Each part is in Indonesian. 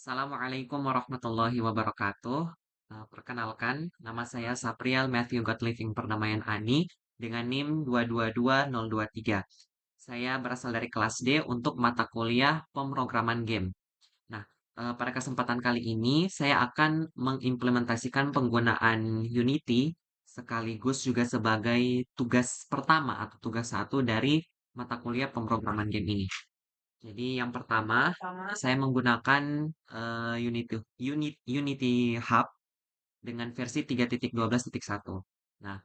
Assalamualaikum warahmatullahi wabarakatuh. Perkenalkan, nama saya Sapriel Matthew Godliving Perdamaian Ani dengan NIM 222023. Saya berasal dari kelas D untuk mata kuliah pemrograman game. Nah, pada kesempatan kali ini saya akan mengimplementasikan penggunaan Unity sekaligus juga sebagai tugas pertama atau tugas satu dari mata kuliah pemrograman game ini. Jadi yang pertama, saya menggunakan Unity Hub dengan versi 3.12.1. Nah,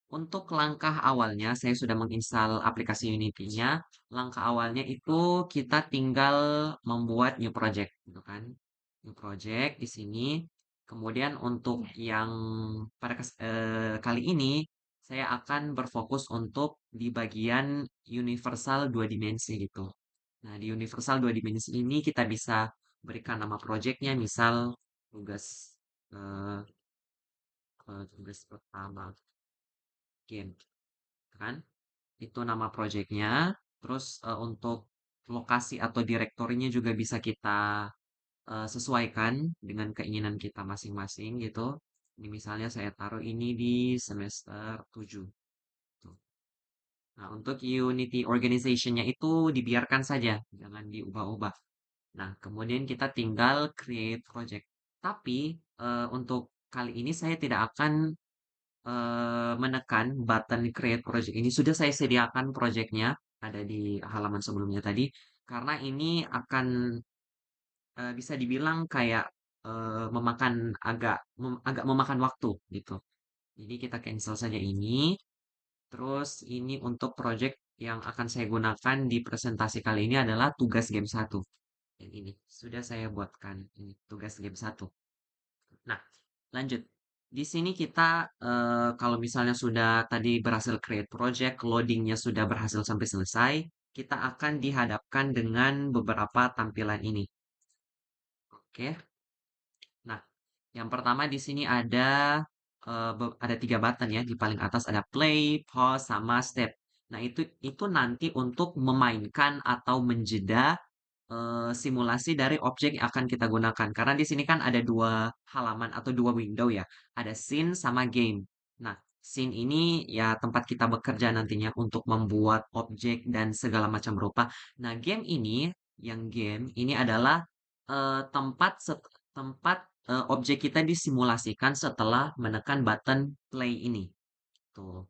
untuk langkah awalnya saya sudah menginstal aplikasi Unity-nya. Langkah awalnya itu kita tinggal membuat new project, gitu kan? New project di sini. Kemudian untuk yang kali ini saya akan berfokus untuk di bagian universal dua dimensi gitu. Nah, di universal dua dimensi ini kita bisa berikan nama projectnya, misal tugas eh, tugas pertama game, kan? Itu nama projectnya. Terus untuk lokasi atau direktorinya juga bisa kita sesuaikan dengan keinginan kita masing-masing gitu. Ini misalnya saya taruh ini di semester 7. Tuh. Nah, untuk Unity organization-nya itu dibiarkan saja, jangan diubah-ubah. Nah, kemudian kita tinggal create project. Tapi untuk kali ini saya tidak akan menekan button create project ini. Sudah saya sediakan projectnya ada di halaman sebelumnya tadi. Karena ini akan bisa dibilang kayak memakan agak memakan waktu gitu. Jadi kita cancel saja ini. Terus ini untuk project yang akan saya gunakan di presentasi kali ini adalah tugas game satu. Yang ini sudah saya buatkan ini tugas game satu. Nah, lanjut. Di sini kita kalau misalnya sudah tadi berhasil create project, loadingnya sudah berhasil sampai selesai, kita akan dihadapkan dengan beberapa tampilan ini. Oke. Nah, yang pertama di sini ada tiga button ya. Di paling atas ada play, pause, sama step. Nah, itu nanti untuk memainkan atau menjeda simulasi dari objek yang akan kita gunakan. Karena di sini kan ada dua halaman atau dua window ya. Ada scene sama game. Nah, scene ini ya tempat kita bekerja nantinya untuk membuat objek dan segala macam rupa. Nah, game ini adalah tempat objek kita disimulasikan setelah menekan button play ini. Tuh.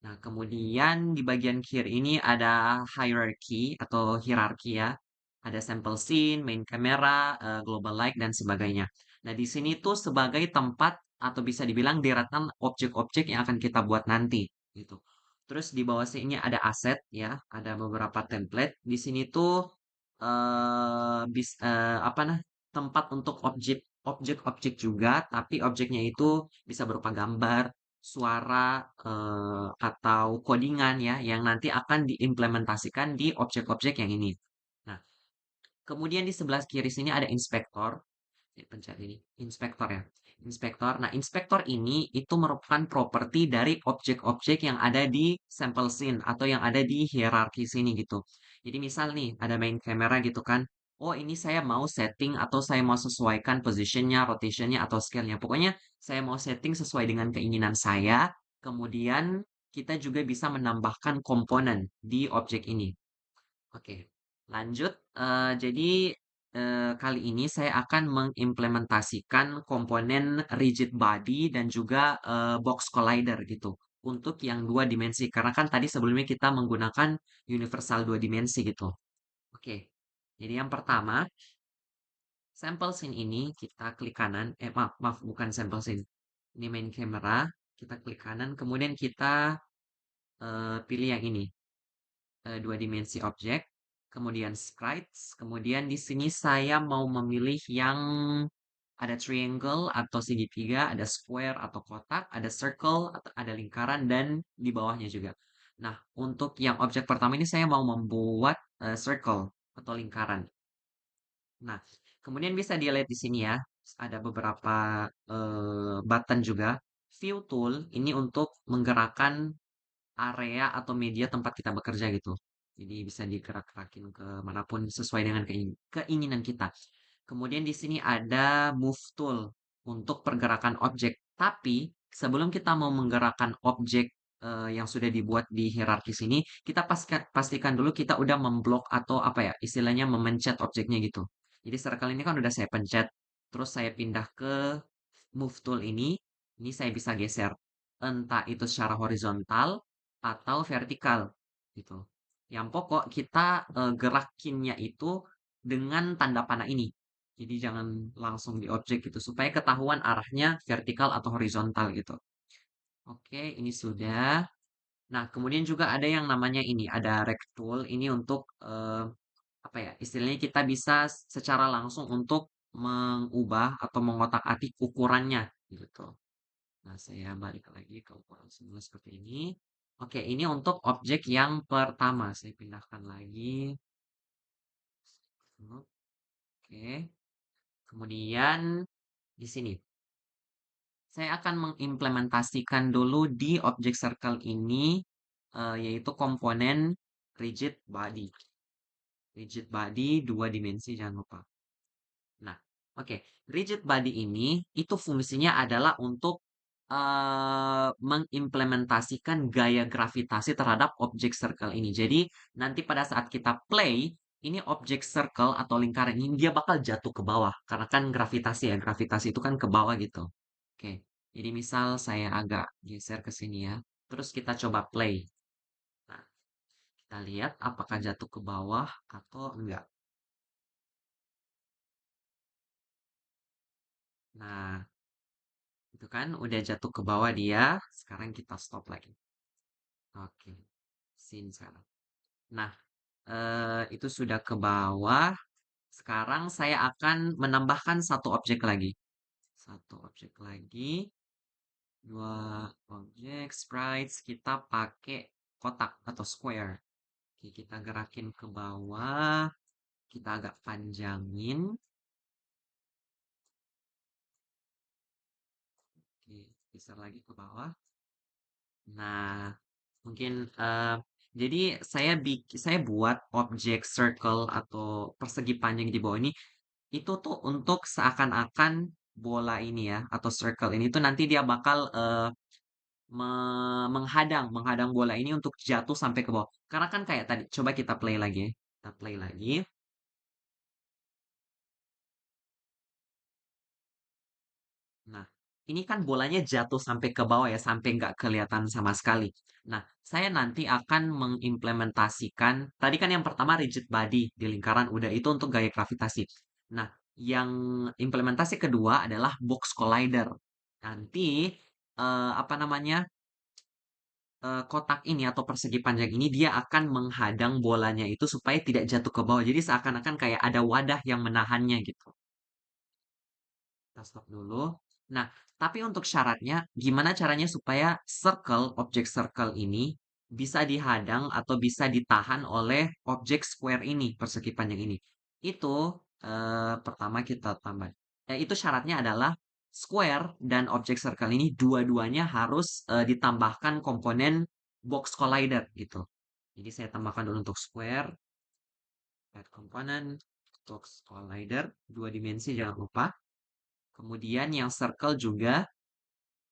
Nah, kemudian di bagian kiri ini ada hierarchy atau hierarki ya. Ada sample scene, main camera, global light, dan sebagainya. Nah, di sini tuh sebagai tempat atau bisa dibilang deretan objek-objek yang akan kita buat nanti. Gitu. Terus di bawah sini ada aset ya, ada beberapa template. Di sini tuh apa nah tempat untuk objek-objek juga, tapi objeknya itu bisa berupa gambar, suara, atau codingan ya, yang nanti akan diimplementasikan di objek-objek yang ini. Nah, kemudian di sebelah kiri sini ada inspektor. Pencet ini, inspektor ya. Inspektor. Nah, inspektor ini itu merupakan properti dari objek-objek yang ada di sampel scene atau yang ada di hierarki sini gitu. Jadi misal nih, ada main camera gitu kan. Oh, ini saya mau setting atau saya mau sesuaikan positionnya, rotationnya, atau scale-nya. Pokoknya saya mau setting sesuai dengan keinginan saya. Kemudian kita juga bisa menambahkan komponen di objek ini. Oke, lanjut. Jadi kali ini saya akan mengimplementasikan komponen rigid body dan juga box collider gitu untuk yang dua dimensi. Karena kan tadi sebelumnya kita menggunakan universal dua dimensi gitu. Oke, jadi yang pertama sampel scene ini kita klik kanan. Maaf, maaf bukan sampel scene. Ini main camera. Kita klik kanan. Kemudian kita pilih yang ini dua dimensi objek, kemudian sprites, kemudian di sini saya mau memilih yang ada triangle atau segitiga, ada square atau kotak, ada circle atau ada lingkaran dan di bawahnya juga. Nah, untuk yang objek pertama ini saya mau membuat circle atau lingkaran. Nah, kemudian bisa dilihat di sini ya, ada beberapa button juga. View tool ini untuk menggerakkan area atau media tempat kita bekerja gitu. Jadi bisa digerak-gerakin ke manapun sesuai dengan keinginan kita. Kemudian di sini ada move tool untuk pergerakan objek. Tapi sebelum kita mau menggerakkan objek yang sudah dibuat di hierarkis ini, kita pastikan dulu kita udah memblok atau apa ya, istilahnya memencet objeknya gitu. Jadi circle ini kan udah saya pencet, terus saya pindah ke move tool ini saya bisa geser. Entah itu secara horizontal atau vertikal gitu. Yang pokok kita gerakinnya itu dengan tanda panah ini. Jadi jangan langsung di objek gitu supaya ketahuan arahnya vertikal atau horizontal gitu. Oke, ini sudah. Nah, kemudian juga ada yang namanya ini, ada rect tool. Ini untuk apa ya? Istilahnya kita bisa secara langsung untuk mengubah atau mengotak-atik ukurannya gitu. Nah, saya balik lagi ke ukuran semula seperti ini. Oke, ini untuk objek yang pertama. Saya pindahkan lagi. Oke. Kemudian di sini saya akan mengimplementasikan dulu di objek circle ini yaitu komponen rigid body. Rigid body dua dimensi jangan lupa. Nah, oke. Rigid body ini itu fungsinya adalah untuk mengimplementasikan gaya gravitasi terhadap objek circle ini. Jadi, nanti pada saat kita play, ini objek circle atau lingkaran ini dia bakal jatuh ke bawah. Karena kan gravitasi ya, gravitasi itu kan ke bawah gitu. Oke, jadi misal saya agak geser ke sini ya. Terus kita coba play. Nah, kita lihat apakah jatuh ke bawah atau enggak. Nah, itu kan udah jatuh ke bawah dia. Sekarang kita stop lagi. Oke, scene sekarang. Nah, itu sudah ke bawah. Sekarang saya akan menambahkan satu objek lagi. Satu objek lagi. Dua objek sprites. Kita pakai kotak atau square. Oke, kita gerakin ke bawah. Kita agak panjangin. Oke, geser lagi ke bawah. Nah, mungkin jadi saya buat objek circle atau persegi panjang di bawah ini itu tuh untuk seakan-akan bola ini ya atau circle ini tuh nanti dia bakal menghadang bola ini untuk jatuh sampai ke bawah. Karena kan kayak tadi, coba kita play lagi ya. Kita play lagi. Nah, ini kan bolanya jatuh sampai ke bawah ya, sampai nggak kelihatan sama sekali. Nah, saya nanti akan mengimplementasikan, tadi kan yang pertama rigid body di lingkaran, udah itu untuk gaya gravitasi. Nah, yang implementasi kedua adalah box collider. Nanti, apa namanya, kotak ini atau persegi panjang ini dia akan menghadang bolanya itu supaya tidak jatuh ke bawah. Jadi seakan-akan kayak ada wadah yang menahannya gitu. Kita stop dulu. Nah, tapi untuk syaratnya, gimana caranya supaya objek circle ini bisa dihadang atau bisa ditahan oleh objek square ini, persegi panjang ini. Itu pertama kita tambah. Itu syaratnya adalah square dan objek circle ini dua-duanya harus ditambahkan komponen box collider gitu. Jadi saya tambahkan dulu untuk square, add component, box collider, dua dimensi jangan lupa. Kemudian yang circle juga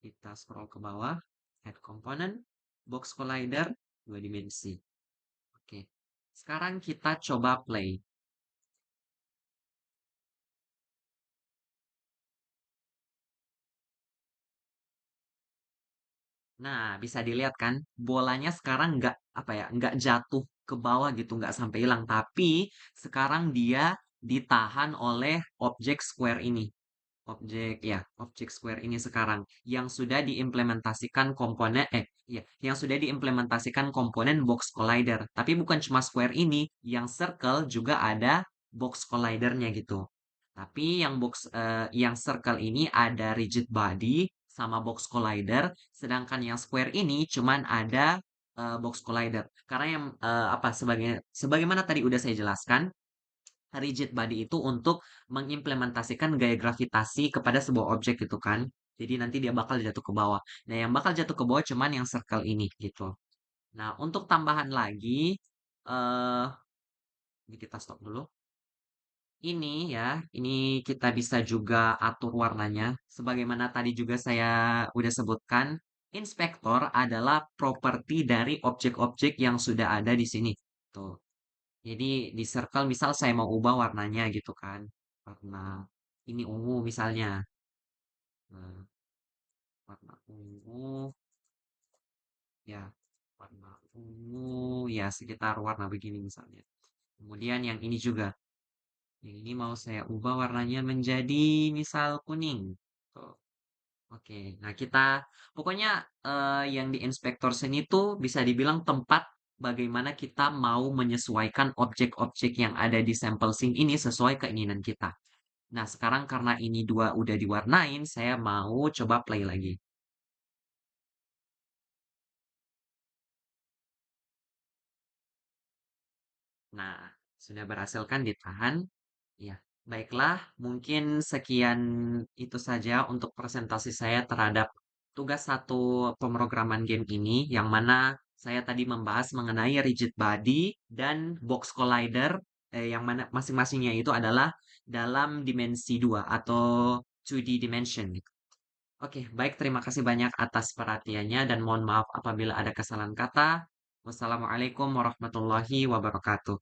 kita scroll ke bawah, add component, box collider, dua dimensi. Oke, sekarang kita coba play. Nah, bisa dilihat kan, bolanya sekarang nggak apa ya, nggak jatuh ke bawah gitu, nggak sampai hilang. Tapi sekarang dia ditahan oleh objek square ini. Objek square ini sekarang yang sudah diimplementasikan komponen yang sudah diimplementasikan komponen box collider. Tapi bukan cuma square ini, yang circle juga ada box collidernya gitu. Tapi yang circle ini ada rigid body sama box collider, sedangkan yang square ini cuman ada box collider. Karena yang sebagaimana tadi udah saya jelaskan, rigid body itu untuk mengimplementasikan gaya gravitasi kepada sebuah objek gitu kan. Jadi nanti dia bakal jatuh ke bawah. Nah, yang bakal jatuh ke bawah cuman yang circle ini gitu. Nah, untuk tambahan lagi, ini kita stop dulu. Ini ya, ini kita bisa juga atur warnanya. Sebagaimana tadi juga saya udah sebutkan, inspektor adalah properti dari objek-objek yang sudah ada di sini. Tuh. Jadi di circle misal saya mau ubah warnanya gitu kan. Warna ini ungu misalnya. Nah, warna ungu ya, warna ungu ya sekitar warna begini misalnya. Kemudian yang ini juga. Yang ini mau saya ubah warnanya menjadi misal kuning. Tuh. Oke, nah kita pokoknya yang di inspektor seni tuh bisa dibilang tempat bagaimana kita mau menyesuaikan objek-objek yang ada di sampel scene ini sesuai keinginan kita. Nah, sekarang karena ini dua udah diwarnain, saya mau coba play lagi. Nah, sudah berhasil kan ditahan? Ya, baiklah, mungkin sekian itu saja untuk presentasi saya terhadap tugas satu pemrograman game ini, yang mana saya tadi membahas mengenai rigid body dan box collider, yang mana masing-masingnya itu adalah dalam dimensi 2 atau 2D dimension. Oke, baik, terima kasih banyak atas perhatiannya dan mohon maaf apabila ada kesalahan kata. Wassalamualaikum warahmatullahi wabarakatuh.